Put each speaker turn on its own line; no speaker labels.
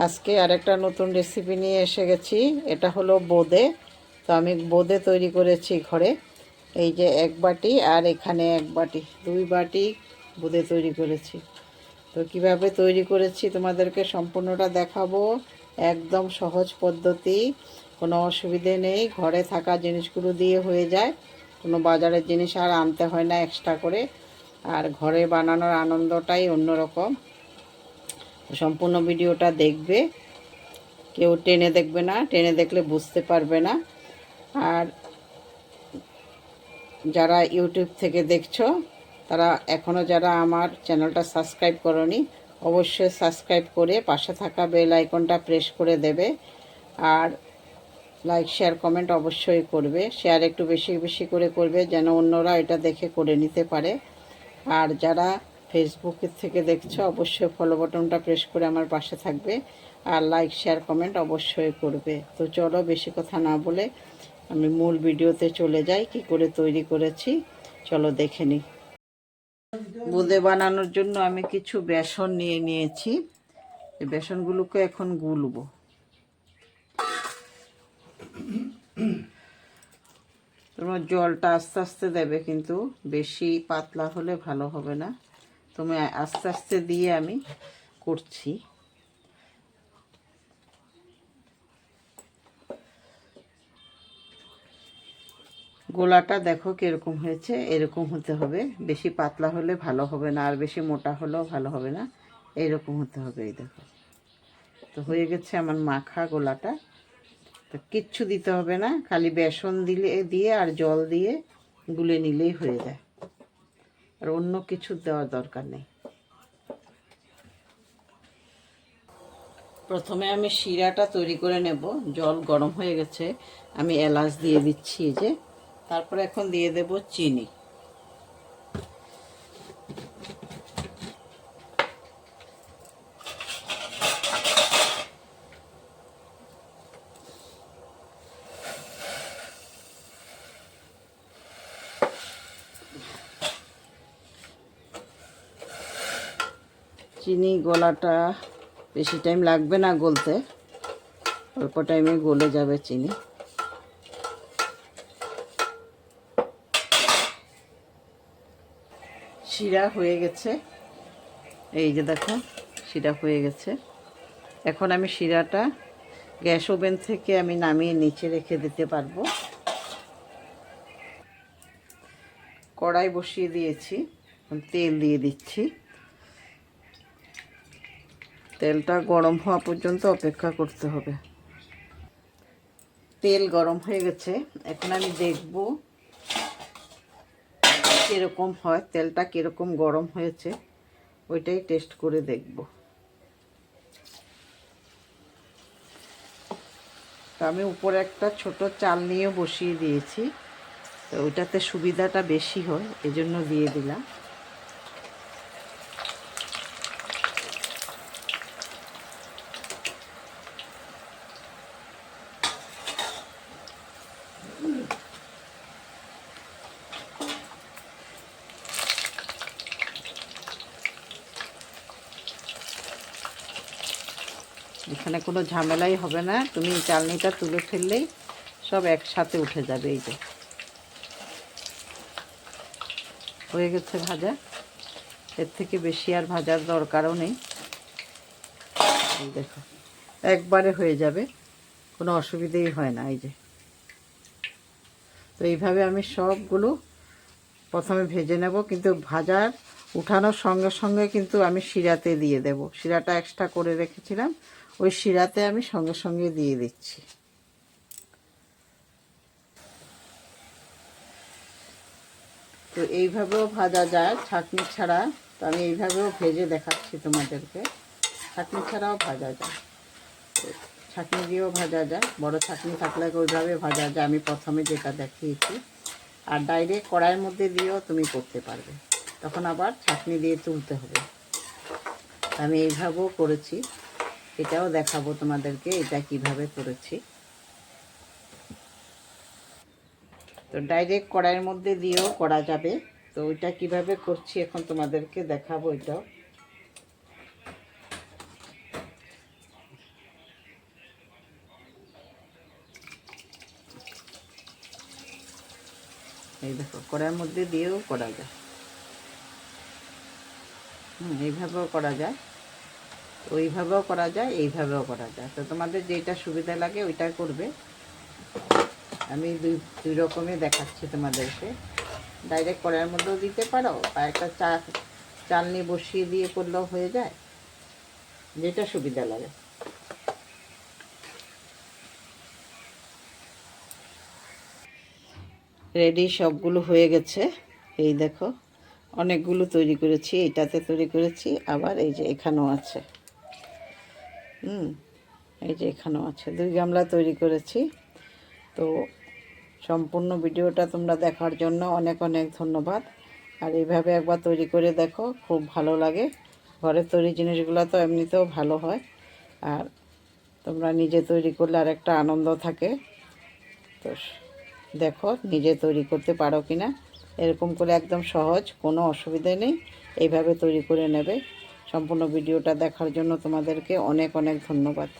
আজকে আরেকটা নতুন রেসিপি নিয়ে এসে গেছি। এটা হলো বোঁদে। তো আমি বোঁদে তৈরি করেছি ঘরে। এই যে এক বাটি আর এখানে এক বাটি, 2 বাটি বোঁদে তৈরি করেছি। তো কিভাবে তৈরি করেছি তোমাদেরকে সম্পূর্ণটা দেখাবো। একদম সহজ পদ্ধতি, কোনো অসুবিধে নেই, ঘরে থাকা জিনিসগুলো দিয়ে হয়ে যায়। কোনো বাজারের জিনিস আর আনতে হয় না এক্সট্রা করে। আর ঘরে বানানোর আনন্দটাই অন্যরকম। সম্পূর্ণ ভিডিওটা দেখবে, কেউ টেনে দেখবে না, টেনে দেখলে বুঝতে পারবে না। আর যারা ইউটিউব থেকে দেখছো তারা এখনও যারা আমার চ্যানেলটা সাবস্ক্রাইব করোনি, অবশ্যই সাবস্ক্রাইব করে পাশে থাকা বেল আইকনটা প্রেস করে দেবে। আর লাইক শেয়ার কমেন্ট অবশ্যই করবে। শেয়ার একটু বেশি বেশি করে করবে যেন অন্যরা এটা দেখে করে নিতে পারে। আর যারা ফেসবুকের থেকে দেখছো অবশ্যই ফলো বাটনটা প্রেস করে আমার পাশে থাকবে। আর লাইক শেয়ার কমেন্ট অবশ্যই করবে। তো চলো বেশি কথা না বলে আমি মূল ভিডিওতে চলে যাই, কি করে তৈরি করেছি চলো দেখে নিই। বোঁদে বানানোর জন্য আমি কিছু বেসন নিয়ে নিয়েছি। এই বেসনগুলোকে এখন গুলবো। তোমার জলটা আস্তে আস্তে দেবে, কিন্তু বেশি পাতলা হলে ভালো হবে না। তুমি আস্তে আস্তে দিয়ে আমি করছি। গোলাটা দেখো কিরকম হয়েছে, এরকম হতে হবে। বেশি পাতলা হলে ভালো হবে না, আর বেশি মোটা হলেও ভালো হবে না, এইরকম হতে হবে। এই দেখো, তো হয়ে গেছে আমার মাখা গোলাটা। তো কিচ্ছু দিতে হবে না, খালি বেসন দিয়ে আর জল দিয়ে গুলে নিলেই হয়ে যায়। আর অন্য কিছু দেওয়ার দরকার নেই। প্রথমে আমি শিরাটা তৈরি করে নেব। জল গরম হয়ে গেছে, আমি এলাচ দিয়ে দিচ্ছি এই যে। তারপরে এখন দিয়ে দেব চিনি। চিনি গলাটা বেশি টাইম লাগবে না গলতে, অল্প টাইমে গলে যাবে চিনি। শিরা হয়ে গেছে, এই যে দেখো শিরা হয়ে গেছে। এখন আমি শিরাটা গ্যাস ওভেন থেকে আমি নামিয়ে নিচে রেখে দিতে পারবো। কড়াই বসিয়ে দিয়েছি, তেল দিয়ে দিচ্ছি। তেলটা গরম হওয়া পর্যন্ত অপেক্ষা করতে হবে। তেল গরম হয়ে গেছে, এখন আমি দেখব কীরকম হয়, তেলটা কীরকম গরম হয়েছে ওইটাই টেস্ট করে দেখব। তো আমি উপরে একটা ছোট চাল নিয়ে বসিয়ে দিয়েছি, তো ওইটাতে সুবিধাটা বেশি হয় এজন্য দিয়ে দিলাম। এখানে কোনো ঝামেলাই হবে না, তুমি চালনিটা তুলে ফেললেই সব একসাথে উঠে যাবে। এই যে হয়ে গেছে ভাজা, এর থেকে বেশি আর ভাজার দরকারও নেই। এই দেখো একবারে হয়ে যাবে, কোনো অসুবিধেই হয় না। এই যে, তো এইভাবে আমি সবগুলো প্রথমে ভেজে নেব, কিন্তু ভাজার উঠানোর সঙ্গে সঙ্গে কিন্তু আমি শিরাতে দিয়ে দেব। শিরাটা এক্সট্রা করে রেখেছিলাম, ওই শিরাতে আমি সঙ্গে সঙ্গে দিয়ে দিচ্ছি। তো এইভাবেও ভাজা যায় ছাঁকনি ছাড়া। তো আমি এইভাবেও ভেজে দেখাচ্ছি তোমাদেরকে, ছাঁকনি ছাড়াও ভাজা যায়, ছাঁকনি দিয়েও ভাজা যায়। বড় ছাঁকনি থাকলে ওইভাবে ভাজা যায়, আমি প্রথমে যেটা দেখিয়েছি। আর ডাইরেক্ট কড়াইয়ের মধ্যে দিয়েও তুমি করতে পারবে, তখন আবার ছাঁকনি দিয়ে তুলতে হবে। আমি এইভাবেও করেছি, এটাও দেখাবো তোমাদেরকে এটা কিভাবে করেছি। তো ডাইরেক্ট কড়াইয়ের মধ্যে দিয়েও করা যাবে, তো ওইটা কিভাবে করছি এখন তোমাদেরকে দেখাবো। এটাও এই দেখো কড়াইয়ের মধ্যে দিয়েও করা যায়, এইভাবেও করা যায়, ওইভাবেও করা যায়, এইভাবেও করা যায়। তো তোমাদের যেটা সুবিধা লাগে ওইটা করবে। আমি দুই রকমই দেখাচ্ছি তোমাদেরকে। ডাইরেক্ট কড়াইয়ের মধ্যেও দিতে পারো, বা একটা চালনি বসিয়ে দিয়ে করলেও হয়ে যায়, যেটা সুবিধা লাগে। রেডি সবগুলো হয়ে গেছে। এই দেখো অনেকগুলো তৈরি করেছি, এইটাতে তৈরি করেছি, আবার এই যে এখানেও আছে, এই যে এখানেও আছে, 2 গামলা তৈরি করেছি। তো সম্পূর্ণ ভিডিওটা তোমরা দেখার জন্য অনেক অনেক ধন্যবাদ। আর এইভাবে একবার তৈরি করে দেখো, খুব ভালো লাগে। ঘরের তৈরি জিনিসগুলো তো এমনিতেও ভালো হয়, আর তোমরা নিজে তৈরি করলে আর একটা আনন্দ থাকে। তো দেখো নিজে তৈরি করতে পারো কি না। এরকম করে একদম সহজ, কোনো অসুবিধা নেই, এইভাবে তৈরি করে নেবে। সম্পূর্ণ ভিডিওটা দেখার জন্য তোমাদেরকে অনেক অনেক ধন্যবাদ।